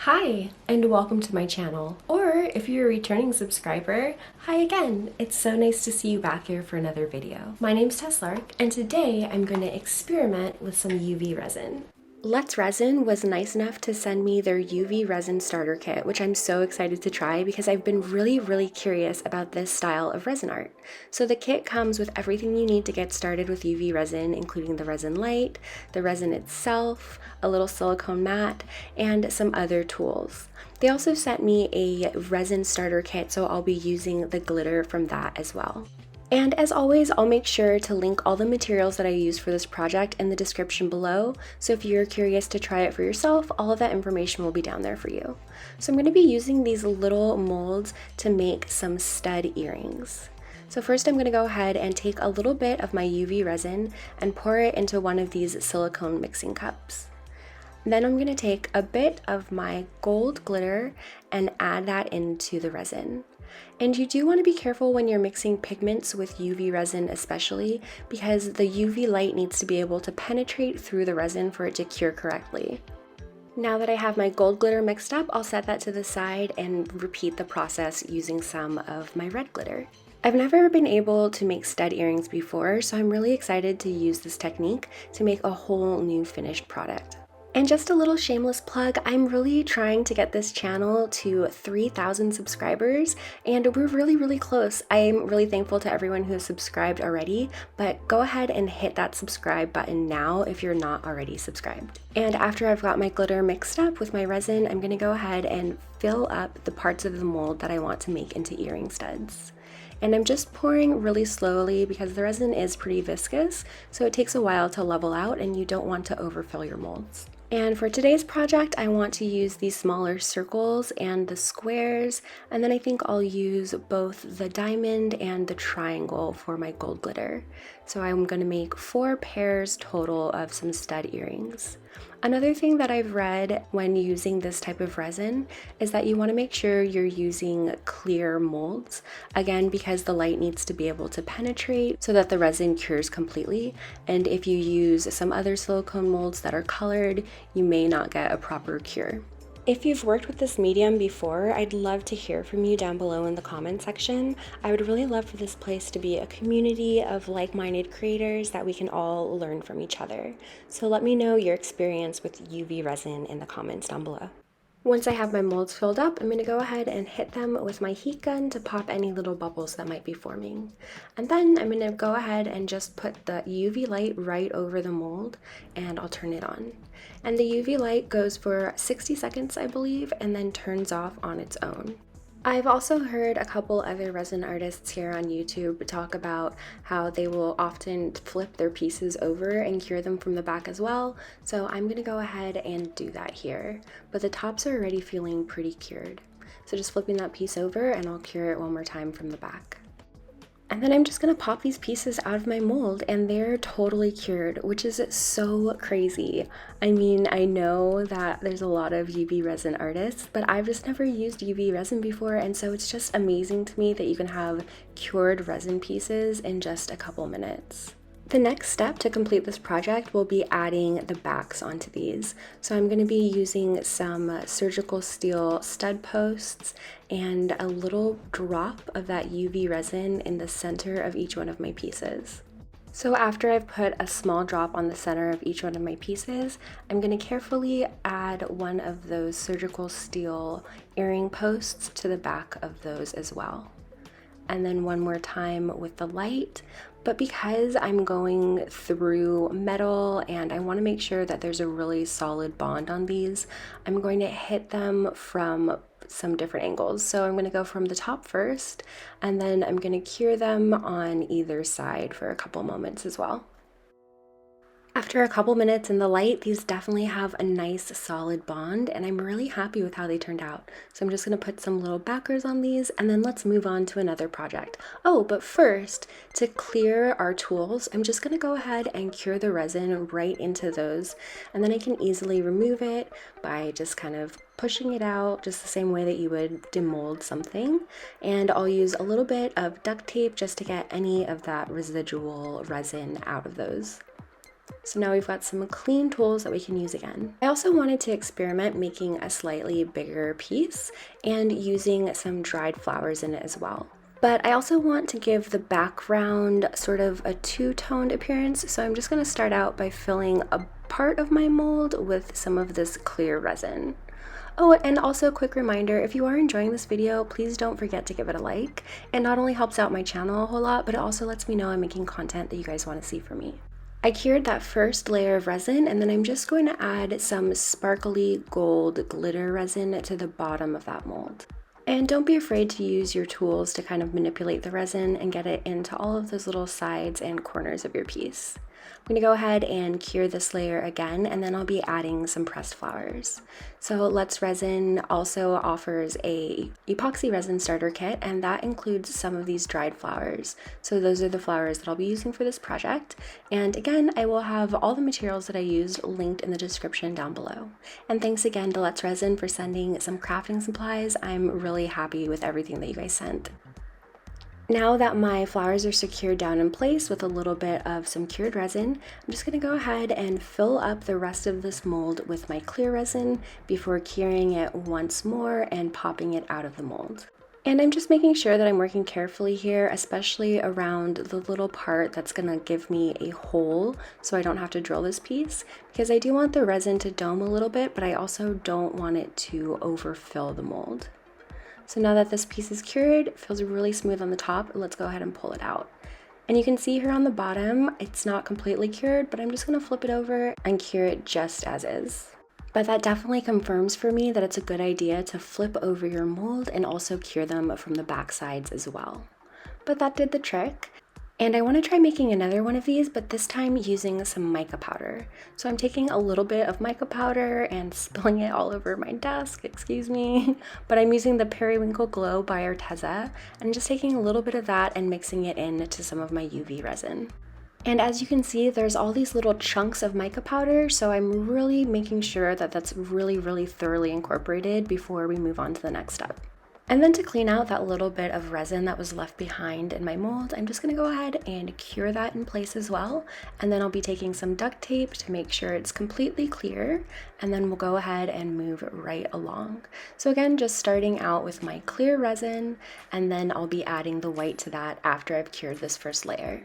Hi, and welcome to my channel. Or if you're a returning subscriber, hi again. It's so nice to see you back here for another video. My name's Tess Lark, and today I'm going to experiment with some UV resin. Let's Resin was nice enough to send me their UV resin starter kit, which I'm so excited to try because I've been really curious about this style of resin art. So the kit comes with everything you need to get started with UV resin, including the resin light, the resin itself, a little silicone mat, and some other tools. They also sent me a resin starter kit, so I'll be using the glitter from that as well. And as always, I'll make sure to link all the materials that I used for this project in the description below, so if you're curious to try it for yourself, all of that information will be down there for you. So I'm going to be using these little molds to make some stud earrings. So first I'm going to go ahead and take a little bit of my UV resin and pour it into one of these silicone mixing cups. Then I'm going to take a bit of my gold glitter and add that into the resin. And you do want to be careful when you're mixing pigments with UV resin especially, because the UV light needs to be able to penetrate through the resin for it to cure correctly. Now that I have my gold glitter mixed up, I'll set that to the side and repeat the process using some of my red glitter. I've never been able to make stud earrings before, so I'm really excited to use this technique to make a whole new finished product. And just a little shameless plug, I'm really trying to get this channel to 3,000 subscribers, and we're really close. I'm really thankful to everyone who has subscribed already, but go ahead and hit that subscribe button now if you're not already subscribed. And after I've got my glitter mixed up with my resin, I'm gonna go ahead and fill up the parts of the mold that I want to make into earring studs. And I'm just pouring really slowly because the resin is pretty viscous, so it takes a while to level out and you don't want to overfill your molds. And for today's project, I want to use these smaller circles and the squares, and then I think I'll use both the diamond and the triangle for my gold glitter. So I'm going to make 4 pairs total of some stud earrings. Another thing that I've read when using this type of resin is that you want to make sure you're using clear molds, again because the light needs to be able to penetrate so that the resin cures completely, and if you use some other silicone molds that are colored, you may not get a proper cure. If you've worked with this medium before, I'd love to hear from you down below in the comment section. I would really love for this place to be a community of like-minded creators that we can all learn from each other. So let me know your experience with UV resin in the comments down below. Once I have my molds filled up, I'm going to go ahead and hit them with my heat gun to pop any little bubbles that might be forming. And then I'm going to go ahead and just put the UV light right over the mold and I'll turn it on. And the UV light goes for 60 seconds, I believe, and then turns off on its own. I've also heard a couple other resin artists here on YouTube talk about how they will often flip their pieces over and cure them from the back as well, so I'm going to go ahead and do that here. But the tops are already feeling pretty cured. So just flipping that piece over and I'll cure it one more time from the back. And then I'm just going to pop these pieces out of my mold and they're totally cured, which is so crazy. I mean, I know that there's a lot of UV resin artists, but I've just never used UV resin before, and so it's just amazing to me that you can have cured resin pieces in just a couple minutes. The next step to complete this project will be adding the backs onto these. So I'm going to be using some surgical steel stud posts and a little drop of that UV resin in the center of each one of my pieces. So after I've put a small drop on the center of each one of my pieces, I'm going to carefully add one of those surgical steel earring posts to the back of those as well. And then one more time with the light. But because I'm going through metal and I want to make sure that there's a really solid bond on these, I'm going to hit them from some different angles. So I'm going to go from the top first, and then I'm going to cure them on either side for a couple moments as well. After a couple minutes in the light, these definitely have a nice solid bond, and I'm really happy with how they turned out. So I'm just going to put some little backers on these, and then let's move on to another project. Oh, but first, to clear our tools, I'm just going to go ahead and cure the resin right into those, and then I can easily remove it by just kind of pushing it out just the same way that you would demold something. And I'll use a little bit of duct tape just to get any of that residual resin out of those. So now we've got some clean tools that we can use again. I also wanted to experiment making a slightly bigger piece and using some dried flowers in it as well. But I also want to give the background sort of a two-toned appearance, so I'm just going to start out by filling a part of my mold with some of this clear resin. Oh, and also a quick reminder, if you are enjoying this video, please don't forget to give it a like. It not only helps out my channel a whole lot, but it also lets me know I'm making content that you guys want to see from me. I cured that first layer of resin, and then I'm just going to add some sparkly gold glitter resin to the bottom of that mold. And don't be afraid to use your tools to kind of manipulate the resin and get it into all of those little sides and corners of your piece. I'm going to go ahead and cure this layer again, and then I'll be adding some pressed flowers. So Let's Resin also offers a epoxy resin starter kit, and that includes some of these dried flowers. So those are the flowers that I'll be using for this project. And again, I will have all the materials that I used linked in the description down below. And thanks again to Let's Resin for sending some crafting supplies. I'm really happy with everything that you guys sent. Now that my flowers are secured down in place with a little bit of some cured resin, I'm just going to go ahead and fill up the rest of this mold with my clear resin before curing it once more and popping it out of the mold. And I'm just making sure that I'm working carefully here, especially around the little part that's going to give me a hole so I don't have to drill this piece, because I do want the resin to dome a little bit, but I also don't want it to overfill the mold. So now that this piece is cured, it feels really smooth on the top, let's go ahead and pull it out. And you can see here on the bottom, it's not completely cured, but I'm just going to flip it over and cure it just as is. But that definitely confirms for me that it's a good idea to flip over your mold and also cure them from the back sides as well. But that did the trick. And I want to try making another one of these, but this time using some mica powder. So I'm taking a little bit of mica powder and spilling it all over my desk, excuse me. But I'm using the Periwinkle Glow by Arteza, and just taking a little bit of that and mixing it into some of my UV resin. And as you can see, there's all these little chunks of mica powder, so I'm really making sure that that's really thoroughly incorporated before we move on to the next step. And then to clean out that little bit of resin that was left behind in my mold, I'm just going to go ahead and cure that in place as well. And then I'll be taking some duct tape to make sure it's completely clear, and then we'll go ahead and move right along. So again, just starting out with my clear resin, and then I'll be adding the white to that after I've cured this first layer.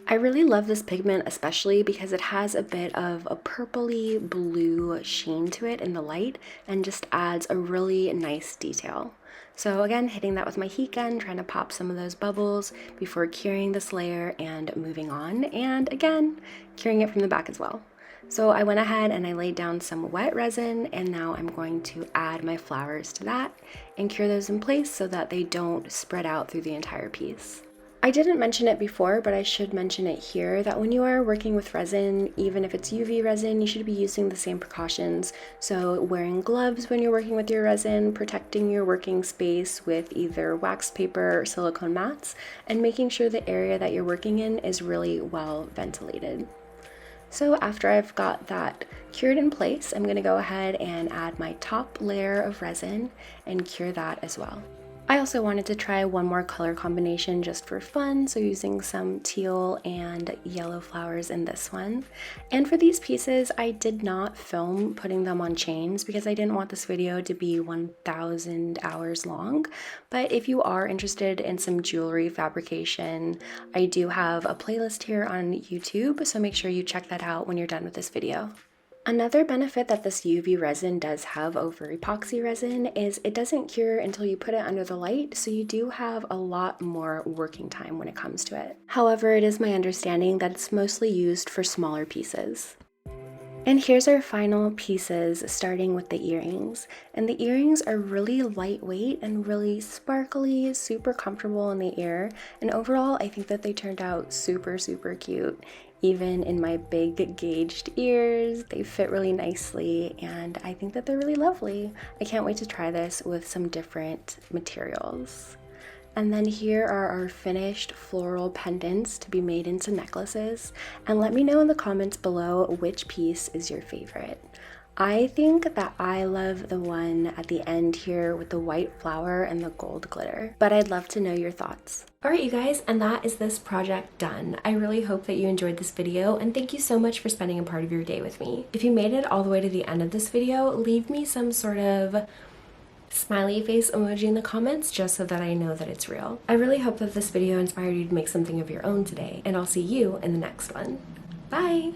I really love this pigment, especially because it has a bit of a purpley blue sheen to it in the light and just adds a really nice detail. So again, hitting that with my heat gun, trying to pop some of those bubbles before curing this layer and moving on, and again, curing it from the back as well. So I went ahead and I laid down some wet resin, and now I'm going to add my flowers to that and cure those in place so that they don't spread out through the entire piece. I didn't mention it before, but I should mention it here, that when you are working with resin, even if it's UV resin, you should be using the same precautions. So wearing gloves when you're working with your resin, protecting your working space with either wax paper or silicone mats, and making sure the area that you're working in is really well ventilated. So after I've got that cured in place, I'm going to go ahead and add my top layer of resin and cure that as well. I also wanted to try one more color combination just for fun, so using some teal and yellow flowers in this one. And for these pieces, I did not film putting them on chains because I didn't want this video to be 1,000 hours long. But if you are interested in some jewelry fabrication, I do have a playlist here on YouTube, so make sure you check that out when you're done with this video. Another benefit that this UV resin does have over epoxy resin is it doesn't cure until you put it under the light, so you do have a lot more working time when it comes to it. However, it is my understanding that it's mostly used for smaller pieces. And here's our final pieces, starting with the earrings. And the earrings are really lightweight and really sparkly, super comfortable in the ear. And overall, I think that they turned out super cute. Even in my big gauged ears, they fit really nicely, and I think that they're really lovely. I can't wait to try this with some different materials. And then here are our finished floral pendants to be made into necklaces. And let me know in the comments below which piece is your favorite. I think that I love the one at the end here with the white flower and the gold glitter, but I'd love to know your thoughts. Alright you guys, and that is this project done. I really hope that you enjoyed this video, and thank you so much for spending a part of your day with me. If you made it all the way to the end of this video, leave me some sort of smiley face emoji in the comments just so that I know that it's real. I really hope that this video inspired you to make something of your own today, and I'll see you in the next one. Bye!